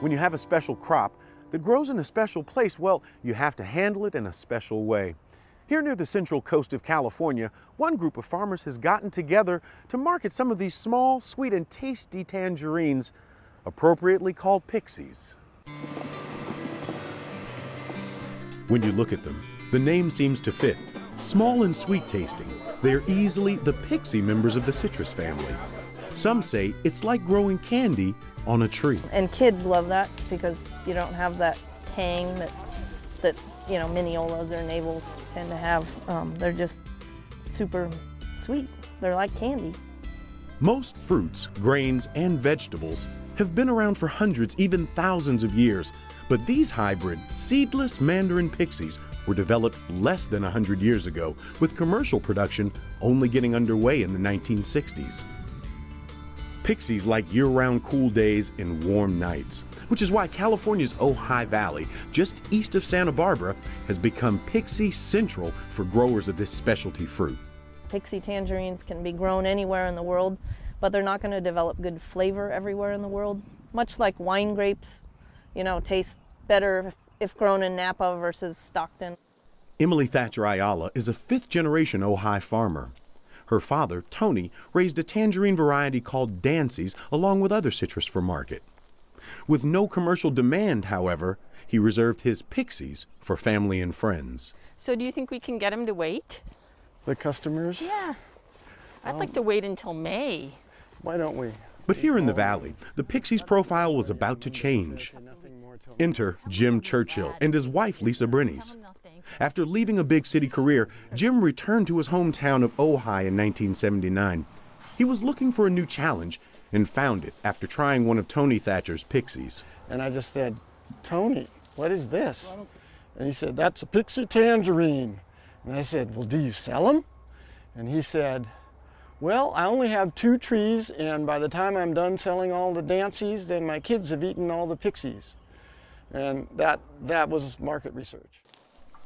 When you have a special crop that grows in a special place, well, you have to handle it in a special way. Here near the central coast of California, one group of farmers has gotten together to market some of these small, sweet, and tasty tangerines, appropriately called pixies. When you look at them, the name seems to fit. Small and sweet tasting, they are easily the pixie members of the citrus family. Some say it's like growing candy on a tree. And kids love that because you don't have that tang that you know, Mineolas or navels tend to have. They're just super sweet. They're like candy. Most fruits, grains, and vegetables have been around for hundreds, even thousands of years. But these hybrid, seedless mandarin pixies were developed less than 100 years ago, with commercial production only getting underway in the 1960s. Pixies like year-round cool days and warm nights, which is why California's Ojai Valley, just east of Santa Barbara, has become Pixie Central for growers of this specialty fruit. Pixie tangerines can be grown anywhere in the world, but they're not going to develop good flavor everywhere in the world. Much like wine grapes, you know, taste better if grown in Napa versus Stockton. Emily Thatcher Ayala is a fifth-generation Ojai farmer. Her father, Tony, raised a tangerine variety called Dancy's along with other citrus for market. With no commercial demand, however, he reserved his pixies for family and friends. So do you think we can get him to wait? The customers? Yeah. I'd like to wait until May. Why don't we? But here in the valley, the Pixie's profile was about to change. Enter Jim Churchill and his wife, Lisa Brennies. After leaving a big city career, Jim returned to his hometown of Ojai in 1979. He was looking for a new challenge and found it after trying one of Tony Thatcher's pixies. And I just said, Tony, what is this? And he said, that's a Pixie tangerine. And I said, well, do you sell them? And he said, well, I only have 2 trees, and by the time I'm done selling all the Dancies, then my kids have eaten all the pixies. And that was market research.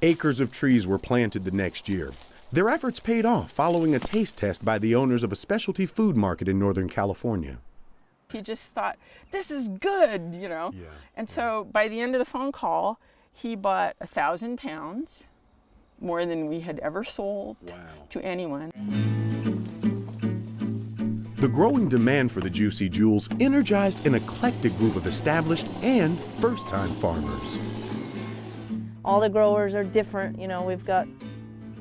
Acres of trees were planted the next year. Their efforts paid off following a taste test by the owners of a specialty food market in Northern California. He just thought, this is good, you know. Yeah. And so by the end of the phone call, he bought 1,000 pounds, more than we had ever sold to anyone. The growing demand for the juicy jewels energized an eclectic group of established and first-time farmers. All the growers are different. You know, we've got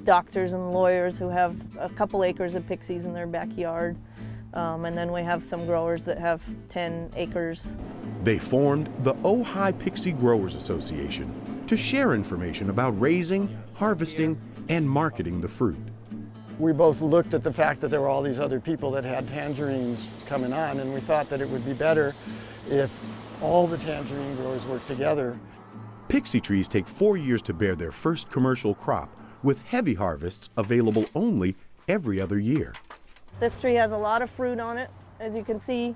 doctors and lawyers who have a couple acres of pixies in their backyard. And then we have some growers that have 10 acres. They formed the Ojai Pixie Growers Association to share information about raising, harvesting, and marketing the fruit. We both looked at the fact that there were all these other people that had tangerines coming on, and we thought that it would be better if all the tangerine growers worked together. Pixie trees take 4 years to bear their first commercial crop, with heavy harvests available only every other year. This tree has a lot of fruit on it, as you can see,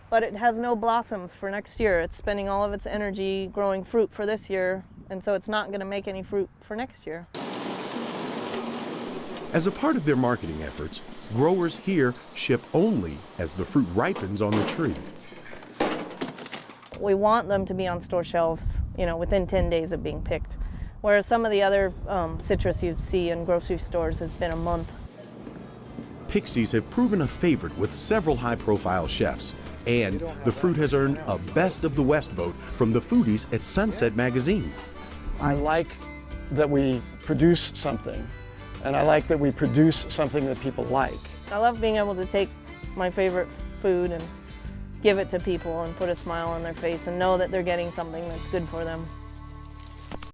but it has no blossoms for next year. It's spending all of its energy growing fruit for this year, and so it's not going to make any fruit for next year. As a part of their marketing efforts, growers here ship only as the fruit ripens on the tree. We want them to be on store shelves, you know, within 10 days of being picked, whereas some of the other citrus you see in grocery stores has been a month. Pixies have proven a favorite with several high-profile chefs, and the fruit has earned a Best of the West vote from the foodies at Sunset magazine. I like that we produce something, and I like that we produce something that people like. I love being able to take my favorite food and give it to people and put a smile on their face and know that they're getting something that's good for them.